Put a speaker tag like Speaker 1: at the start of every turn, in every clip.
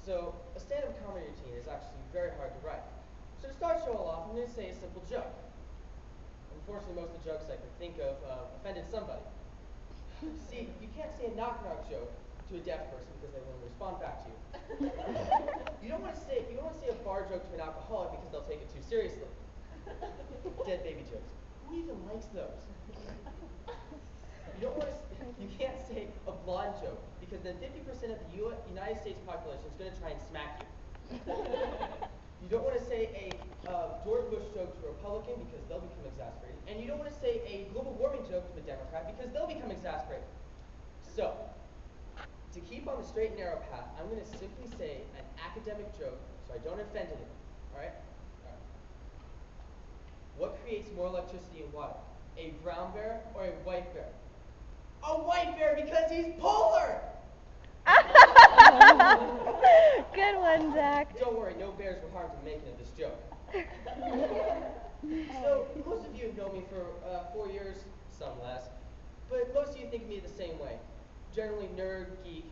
Speaker 1: So a stand-up comedy routine is actually very hard to write. So to start show off, I'm going to say a simple joke. Unfortunately, most of the jokes I can think of offended somebody. See, you can't say a knock-knock joke to a deaf person because they won't respond back to you. You don't want to say a bar joke to an alcoholic because they'll take it too seriously. Dead baby jokes. Who even likes those? You can't say a blonde joke because then 50% of the United States population is going to try and smack you. You don't want to say a George Bush joke to a Republican because they'll become exasperated. And you don't want to say a global warming joke to a Democrat because they'll become exasperated. So, to keep on the straight and narrow path, I'm going to simply say an academic joke so I don't offend anyone. Alright? What creates more electricity in water? A brown bear or a white bear? A white bear because he's polar!
Speaker 2: Good one, Zach.
Speaker 1: Don't worry, no bears were harmed in making of this joke. So, most of you have known me for 4 years, some less, but most of you think of me the same way. Generally nerd, geek,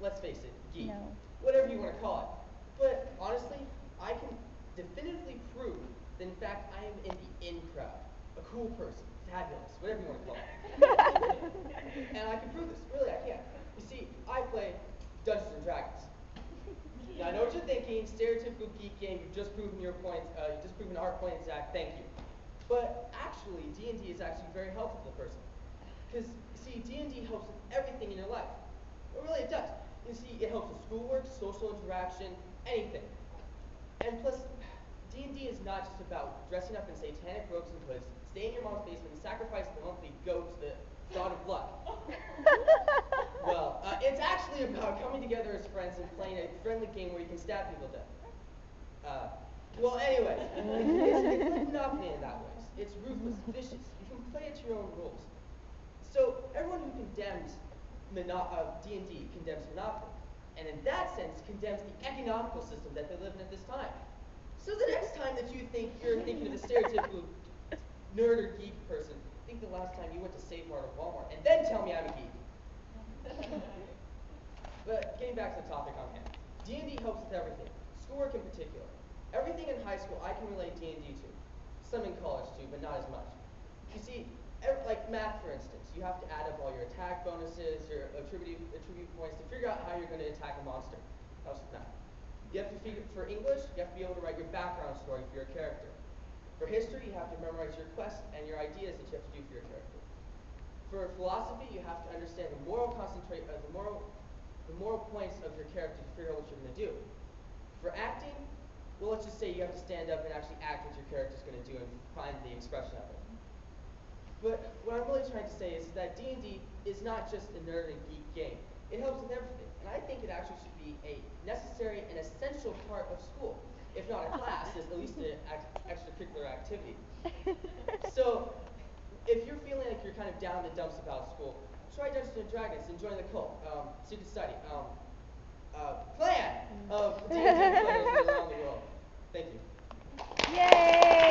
Speaker 1: let's face it, geek.
Speaker 2: No.
Speaker 1: Whatever you want to call it. But honestly, I can definitively prove that in fact I am in the in crowd. A cool person, fabulous, whatever you want to call it. And I can prove this, really I can. You see, I play Dungeons and Dragons. Now I know what you're thinking, stereotypical geek game, you've just proven your point, you've just proven our point, Zach, thank you. But actually, D&D is actually very helpful to the person. Because, you see, D&D helps with everything in your life. Well, really, it does. You see, it helps with schoolwork, social interaction, anything. And plus, D&D is not just about dressing up in satanic robes and hoods, staying in your mom's basement, and sacrificing the monthly goat to the god of luck. Well, it's actually about coming together as friends and playing a friendly game where you can stab people to death. Well, anyways, it's Monopoly in that way. It's ruthless, vicious. You can play it to your own rules. So everyone who condemns D&D condemns Monopoly, and in that sense condemns the economical system that they live in at this time. So the next time that you think you're thinking of the stereotypical nerd or geek person, think the last time you went to Save Mart or Walmart, and then tell me I'm a geek. But getting back to the topic on hand, D&D helps with everything, schoolwork in particular. Everything in high school I can relate D&D to. Some in college too, but not as much. You see, like math for instance, you have to add up all your attack bonuses, your attribute points to figure out how you're going to attack a monster. Helps with math. You have to for English, you have to be able to write your background story for your character. For history, you have to memorize your quests and your ideas that you have to do for your character. For philosophy, you have to understand the moral points of your character to figure out what you're going to do. For acting, well, let's just say you have to stand up and actually act what your character's going to do and find the expression of it. But what I'm really trying to say is that D&D is not just a nerd and geek game. It helps with everything, and I think it actually should be a necessary and essential part of school. If not a class, it's at least an extracurricular activity. So, if you're feeling like you're kind of down in the dumps about school, try Dungeons and Dragons and join the cult. Secret Study. Clan of D&D players around the world. Thank you.
Speaker 2: Yay!